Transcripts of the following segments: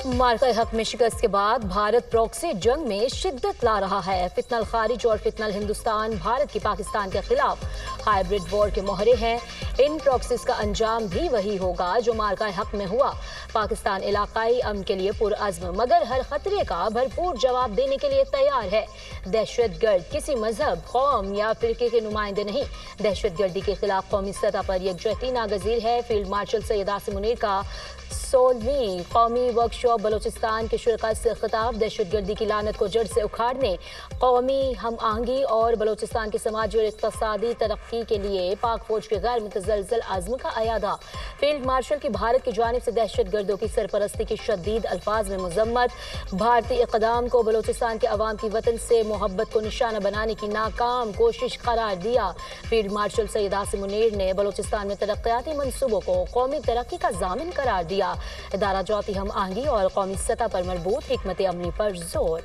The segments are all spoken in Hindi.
मार्का हक में शिकस्त के बाद भारत प्रॉक्सी जंग में शिद्दत ला रहा है। फितनल खारिज और फितनल हिंदुस्तान भारत की पाकिस्तान के खिलाफ हाइब्रिड वॉर के मोहरे हैं। इन प्रॉक्सीज का अंजाम भी वही होगा जो मार्का हक में हुआ। पाकिस्तान इलाकाई अमन के लिए पुरअज़्म मगर हर खतरे का भरपूर जवाब देने के लिए तैयार है। दहशतगर्द किसी मजहब, कौम या फिरके के नुमाइंदे नहीं। दहशतगर्दी के खिलाफ कौमी सतह पर यकजहती नागजीर है। फील्ड मार्शल सैयद आसिम मुनीर का 16वीं कौमी वर्कशॉप बलोचिस्तान के शुरका से खिताब। दहशतगर्दी की लानत को जड़ से उखाड़ने, कौमी हम आहंगी और बलोचिस्तान की समाजी और इक़्तिसादी तरक्की के लिए पाक फौज के गैर मुतज़लज़ल आज़म का अयादा। फील्ड मार्शल की भारत की जानिब से दहशतगर्दों की सरपरस्ती की शदीद अल्फाज में मुज़म्मत। भारतीय इक़दाम को बलोचिस्तान के अवाम की वतन से मोहब्बत को निशाना बनाने की नाकाम कोशिश करार दिया। फील्ड मार्शल सैयद आसिम मुनीर ने बलोचिस्तान में तरक्याती मनसूबों को कौमी तरक्की का ज़ामिन करार दिया। इदारा जाती हम आहंगी और कौमी सतह पर मरबूत हिकमत अमली पर जोर।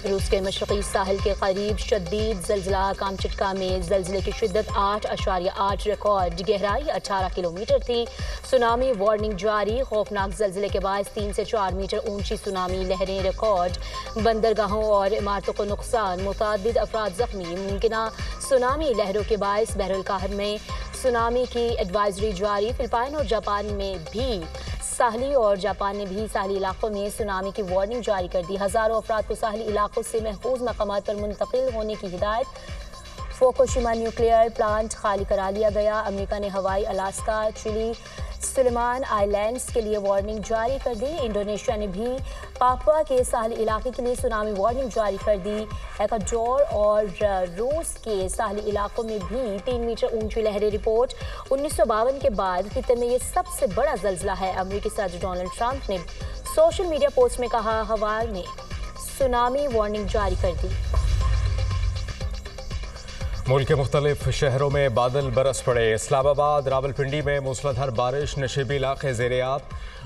रूस के मशरक़ी साहिल के करीब शदीद ज़ल्ज़ला कामचटका में ज़ल्ज़ले की शिद्दत 8.8 रिकॉर्ड, गहराई 18 किलोमीटर थी। सुनामी वार्निंग जारी। खौफनाक ज़ल्ज़ले के बायस 3 से 4 मीटर ऊंची सुनामी लहरें रिकॉर्ड। बंदरगाहों और इमारतों को नुकसान, मुतअद्दिद अफराद ज़ख्मी। मुमकिना सुनामी लहरों के बायस बहरुल कहर में सुनामी की एडवाइजरी जारी। फिलिपाइन और जापान में भी साहली और जापान ने भी साहली इलाकों में सुनामी की वार्निंग जारी कर दी। हज़ारों अफराद को साहली इलाकों से महफूज मकामात पर मुंतकिल होने की हिदायत। फुकुशिमा न्यूक्लियर प्लांट खाली करा लिया गया। अमेरिका ने हवाई, अलास्का, चिली, सुलेमान आइलैंड्स के लिए वार्निंग जारी कर दी। इंडोनेशिया ने भी पापुआ के साहली इलाके के लिए सुनामी वार्निंग जारी कर दी। एक्वाडोर और रूस के साहली इलाकों में भी 3 मीटर ऊंची लहरें रिपोर्ट। 1952 के बाद खिते में ये सबसे बड़ा ज़ल्ज़ला है। अमेरिकी सदर डोनाल्ड ट्रंप ने सोशल मीडिया पोस्ट में कहा, हवा ने सुनामी वार्निंग जारी कर दी। मुल्क के मुख्तलिफ शहरों में बादल बरस पड़े। इस्लामाबाद, रावलपिंडी में मूसलाधार बारिश, नशीबी इलाके ज़ेर-ए-आब।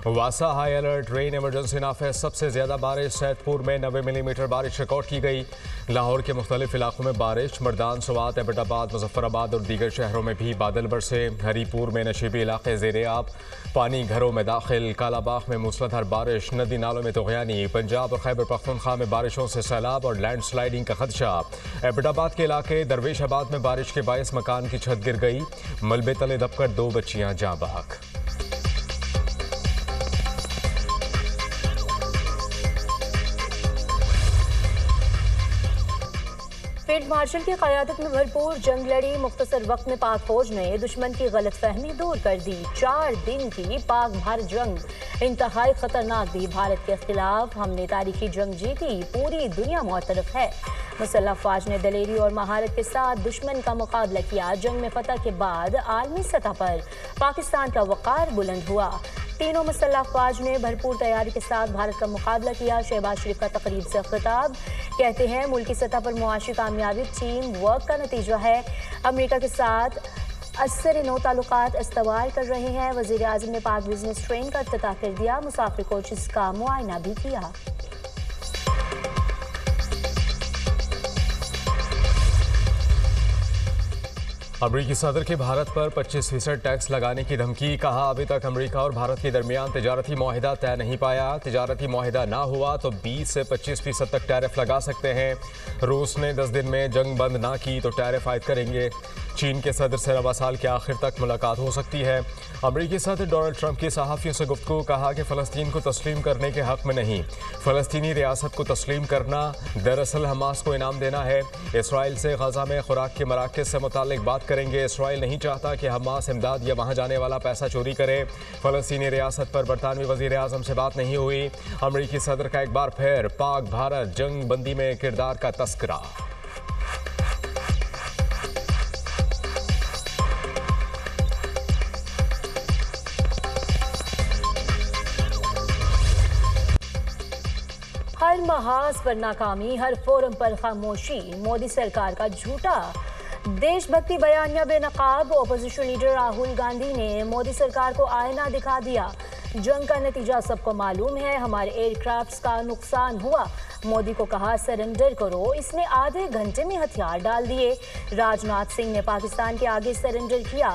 वासा हाई अलर्ट, रेन इमरजेंसी नाफिज। सबसे ज़्यादा बारिश सैदपुर में 90 मिलीमीटर बारिश रिकॉर्ड की गई। लाहौर के मुख्तलिफ इलाकों में बारिश। मर्दान, सवात, एबटाबाद, मुजफ्फराबाद और दीगर शहरों में भी बादल बरसे। हरीपुर में नशीबी इलाके ज़ेर-ए-आब, पानी घरों में दाखिल। कालाबाग में मूसलाधार बारिश, नदी नालों में तग़यानी। पंजाब और खैबर पख्तूनख्वा में बारिशों से सैलाब और लैंड स्लाइडिंग का खदशा। एबटाबाद के इलाके दरवेशाबाद में बारिश के बायस मकान की छत गिर गई। मलबे तले दबकर 2 बच्चियां जाँ बहक। फील्ड मार्शल की क़यादत में भरपूर जंग लड़ी। मुख्तसर वक्त में पाक फौज ने दुश्मन की गलत फहमी दूर कर दी। 4 दिन की पाक भारत जंग इंतहाई खतरनाक थी। भारत के खिलाफ हमने तारीखी जंग जीती, पूरी दुनिया मुअतरफ है। मुसल्लह अफवाज ने दलेरी और महारत के साथ दुश्मन का मुकाबला किया। जंग में फतह के बाद आलमी सतह पर पाकिस्तान का वक़ार बुलंद हुआ। तीनों मुसल्लह अफवाज ने भरपूर तैयारी के साथ भारत का मुकाबला किया। शहबाज शरीफ का तकरीब से खिताब, कहते हैं मुल्की सतह पर मुआशी कामयाबी टीम वर्क का नतीजा है। अमेरिका के साथ असर नो ताल्लुकात इस्तवार कर रहे हैं। वज़ीर आज़म ने पाक बिजनेस ट्रेन का इफ्तिताह कर दिया। मुसाफिर कोचेस का मुआयना भी किया। अमरीकी सदर की भारत पर 25% टैक्स लगाने की धमकी। कहा, अभी तक अमरीका और भारत के दरमियान तिजारती मुआहिदा तय नहीं पाया। तिजारती मुआहिदा ना हुआ तो 20 से 25% तक टैरिफ लगा सकते हैं। रूस ने 10 दिन में जंग बंद ना की तो टैरिफ आयद करेंगे। चीन के सदर से रवा साल के आखिर तक मुलाकात हो सकती है। अमरीकी सदर डोनाल्ड ट्रंप की सहाफ़ियों से गुफ्तगू। कहा कि फ़लस्तीन को तस्लीम करने के हक़ में नहीं, फ़लस्तीनी रियासत को तस्लीम करना दरअसल हमास को इनाम देना है। इसराइल से गज़ा में खुराक के मराकज़ से मुताल्लिक़ बात करेंगे। इसराइल नहीं चाहता कि हमास इमदाद या वहाँ जाने वाला पैसा चोरी करे। फ़लस्तीनी रियासत पर बरतानवी वज़ीर आज़म से बात नहीं हुई। अमरीकी सदर का एक बार फिर पाक भारत जंग बंदी में किरदार का तस्करा। हर महाज पर नाकामी, हर फोरम पर खामोशी। मोदी सरकार का झूठा देशभक्ति बयानिया बेनकाब। ओपोजिशन लीडर राहुल गांधी ने मोदी सरकार को आईना दिखा दिया। जंग का नतीजा सबको मालूम है, हमारे एयरक्राफ्ट्स का नुकसान हुआ। मोदी को कहा सरेंडर करो, इसने आधे घंटे में हथियार डाल दिए। राजनाथ सिंह ने पाकिस्तान के आगे सरेंडर किया।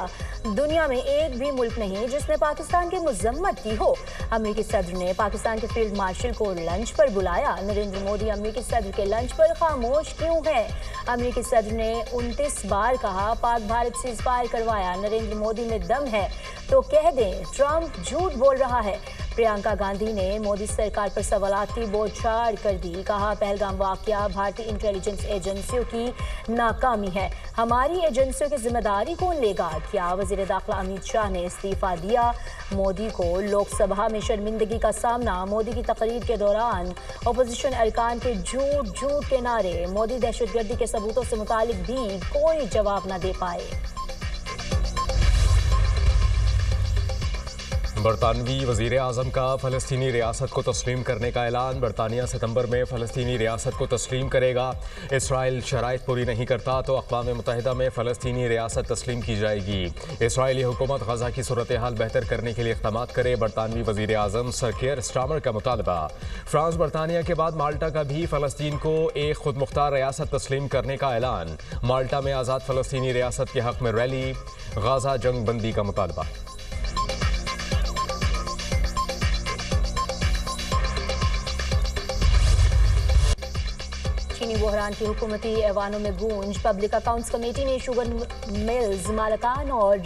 दुनिया में एक भी मुल्क नहीं जिसने पाकिस्तान की मजम्मत की हो। अमेरिकी सदर ने पाकिस्तान के फील्ड मार्शल को लंच पर बुलाया। नरेंद्र मोदी अमेरिकी सदर के लंच पर खामोश क्यों है? अमेरिकी सदर ने 29 बार कहा पाक भारत सीज फायर करवाया। नरेंद्र मोदी में दम है तो कह दें ट्रंप झूठ बोल रहा है। प्रियंका गांधी ने मोदी सरकार पर सवालात की बौछार कर दी। कहा पहलगाम वाकया भारतीय इंटेलिजेंस एजेंसियों की नाकामी है। हमारी एजेंसियों की जिम्मेदारी कौन लेगा? क्या वजीर दाखिला अमित शाह ने इस्तीफा दिया? मोदी को लोकसभा में शर्मिंदगी का सामना। मोदी की तकरीर के दौरान अपोजिशन अरकान के झूठ झूठ के नारे। मोदी दहशतगर्दी के सबूतों से मुतालिक भी कोई जवाब न दे पाए। बरतानवी वजीर आजम का फ़लस्तीनी रियासत को तस्लीम करने का ऐलान। बरतानिया सितंबर में फ़लस्तीनी रियासत को तस्लीम करेगा। इसराइल शराइत पूरी नहीं करता तो अक़वाम मुत्तहिदा में फ़लस्तीनी रियासत तस्लीम की जाएगी। इसराइली हुकूमत गजा की सूरत हाल बेहतर करने के लिए इक़दाम करे। बरतानवी वजीर आजम सर कियर स्टार्मर का मुतालबा। फ्रांस बरतानिया के बाद माल्टा का भी फ़लस्तीन को एक खुद मुख्तार रियासत तस्लीम करने का ऐलान। माल्टा में आज़ाद फ़लस्तीनी रियासत के हक़ में रैली। गजा जंग बंदी का मुतालबा। चीनी बहरान की हुकूमती ऐवानों में गूंज। पब्लिक अकाउंट्स कमेटी ने शुगर मिल्स मालकान और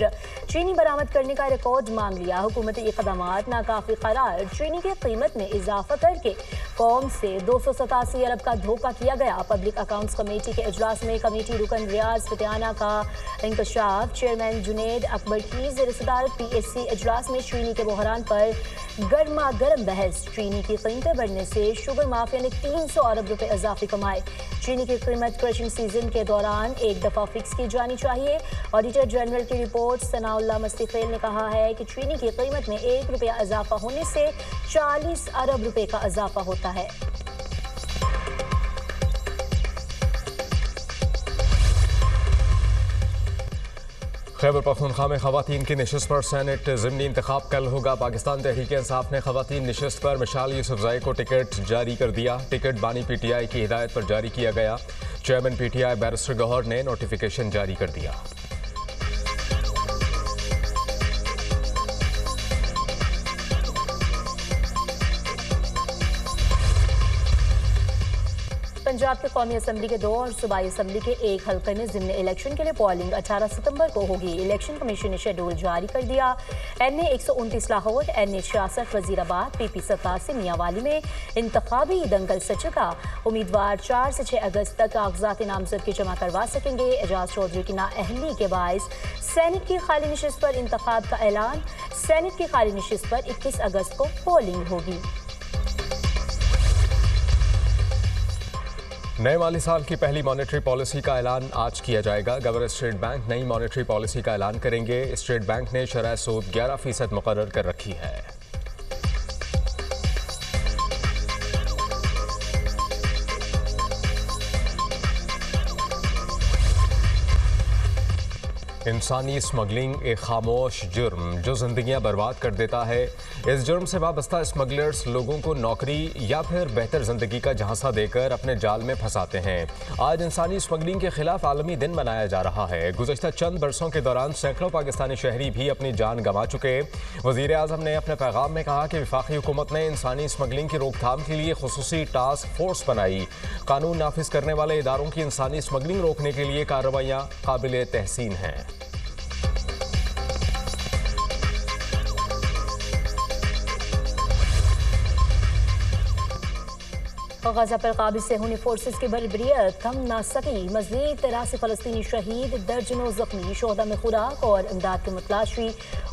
चीनी बरामद करने का रिकॉर्ड मांग लिया। हुकूमती इक़दामात नाकाफी करार। चीनी की कीमत में इजाफा करके कौम से 287 अरब का धोखा किया गया। पब्लिक अकाउंट्स कमेटी के इजलास में कमेटी रुकन रियाज फतियाना का इंकशाफ। चेयरमैन जुनेद अकबर की ज़ेर-ए-सदारत PAC इजलास में चीनी के बहरान पर गर्मा गर्म बहस। चीनी की कीमतें बढ़ने से शुगर माफिया ने 300 अरब रुपए इजाफी कमाए। चीनी की कीमत क्रशिंग सीजन के दौरान एक दफा फिक्स की जानी चाहिए। ऑडिटर जनरल की रिपोर्ट सनाउल्लाह मस्तिखेल ने कहा है कि चीनी की कीमत में 1 रुपया इजाफा होने से 40 अरब रुपए का इजाफा होता है। खैबर पख्तूनख्वा में खवातीन की नशिस्त पर सेनेट ज़िमनी इंतखाब कल होगा। पाकिस्तान तहरीक इंसाफ ने खवातीन नशिस्त पर मिशाल यूसुफजई को टिकट जारी कर दिया। टिकट बानी PTI की हिदायत पर जारी किया गया। चेयरमैन PTI बैरिस्टर गौहर ने नोटिफिकेशन जारी कर दिया। पंजाब के कौमी असम्बली के 2 और सूबाई असम्बली के एक हल्के में ज़िमनी इलेक्शन के लिए पोलिंग 18 सितंबर को होगी। इलेक्शन कमीशन ने शेड्यूल जारी कर दिया। NA 129 Lahore, NA 66 Wazirabad, PP 87 Mianwali में इंतखाबी दंगल सचेगा। उम्मीदवार 4 से 6 अगस्त तक कागजात नामजदगी जमा करवा सकेंगे। एजाज चौधरी की नाअहली के बायस सेनेट की खाली नशिस्त पर इंतखाब का ऐलान। सेनेट की खाली नशिस्त पर 21 अगस्त को पोलिंग होगी। नए माली साल की पहली मॉनेटरी पॉलिसी का ऐलान आज किया जाएगा। गवर्नर स्टेट बैंक नई मॉनेटरी पॉलिसी का ऐलान करेंगे। स्टेट बैंक ने शरह सूद 11% मुकर्रर कर रखी है। इंसानी स्मगलिंग एक खामोश जुर्म जो जिंदगियां बर्बाद कर देता है। इस जुर्म से वाबस्ता स्मगलर्स लोगों को नौकरी या फिर बेहतर जिंदगी का झांसा देकर अपने जाल में फंसाते हैं। आज इंसानी स्मगलिंग के खिलाफ आलमी दिन मनाया जा रहा है। गुज़श्ता चंद बरसों के दौरान सैकड़ों पाकिस्तानी शहरी भी अपनी जान गंवा चुके। वज़ीर आज़म ने अपने पैगाम में कहा कि वफाकी हुकूमत ने इंसानी स्मगलिंग की रोकथाम के लिए खुसूसी टास्क फोर्स बनाई। कानून नाफिज करने वाले इदारों की इंसानी स्मगलिंग रोकने के लिए कार्रवाइयाँ काबिल तहसीन हैं। गजा पर काबिज से हुनी फोर्सेस की बर्बरियत थम ना सकी। मज़ीद 83 फ़लस्तीनी शहीद, दर्जनों जख्मी। शोहदा में खुराक और इमदाद के मुतलाशी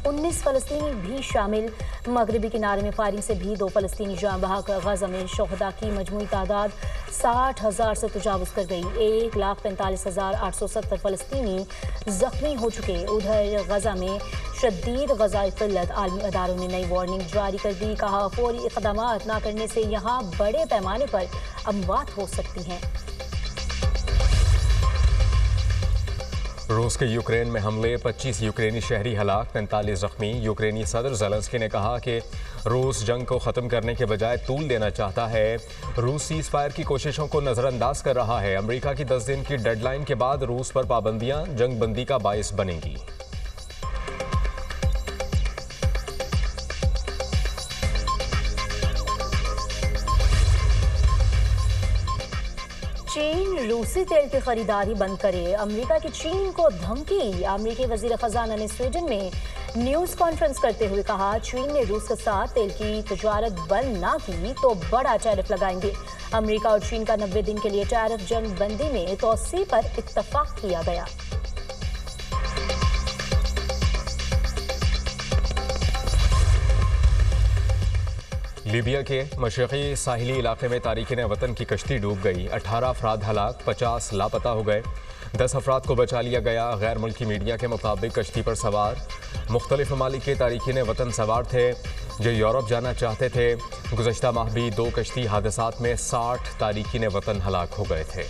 19 फ़लस्तीनी भी शामिल। मगरबी किनारे में फायरिंग से भी 2 फ़लस्तीनी जान बहक। गजा में शोहदा की मजमूई तादाद 60,000 से तजावुज़ कर गई। 1,45,870 फ़लस्तीनी जख्मी हो चुके। उधर गजा में शदीद गज़ाई क़िल्लत। आलमी अदारों ने नई वार्निंग जारी कर दी। कहा फौरी इक़दामात न करने से यहाँ बड़े पैमाने पर अमवात हो सकती हैं। रूस के यूक्रेन में हमले, 25 यूक्रेनी शहरी हलाक, 45 जख्मी। यूक्रेनी सदर ज़ेलेंस्की ने कहा कि रूस जंग को ख़त्म करने के बजाय तूल देना चाहता है। रूस सीज़ फायर की कोशिशों को नज़रअंदाज कर रहा है। अमेरिका की 10 दिन की डेडलाइन के बाद रूस पर पाबंदियां जंग बंदी का बायस बनेंगी। चीन रूसी तेल की खरीदारी बंद करे, अमेरिका की चीन को धमकी। अमेरिकी वजीर खजाना ने स्वीडन में न्यूज कॉन्फ्रेंस करते हुए कहा, चीन ने रूस के साथ तेल की तजारत बंद ना की तो बड़ा टैरिफ लगाएंगे। अमेरिका और चीन का 90 दिन के लिए टैरिफ जंग बंदी में तोसी पर इत्तफाक किया गया। लीबिया के मशरक़ी साहिली इलाके में तारिकीन वतन की कश्ती डूब गई। 18 अफराद हलाक, 50 लापता हो गए। 10 अफराद को बचा लिया गया। गैर मुल्की मीडिया के मुताबिक कश्ती पर सवार मुख्तलिफ ममालिक के तारिकीन वतन सवार थे जो यूरोप जाना चाहते थे। गुज़श्ता माह भी 2 कश्ती हादसात में 60 तारिकीन वतन हलाक हो गए थे।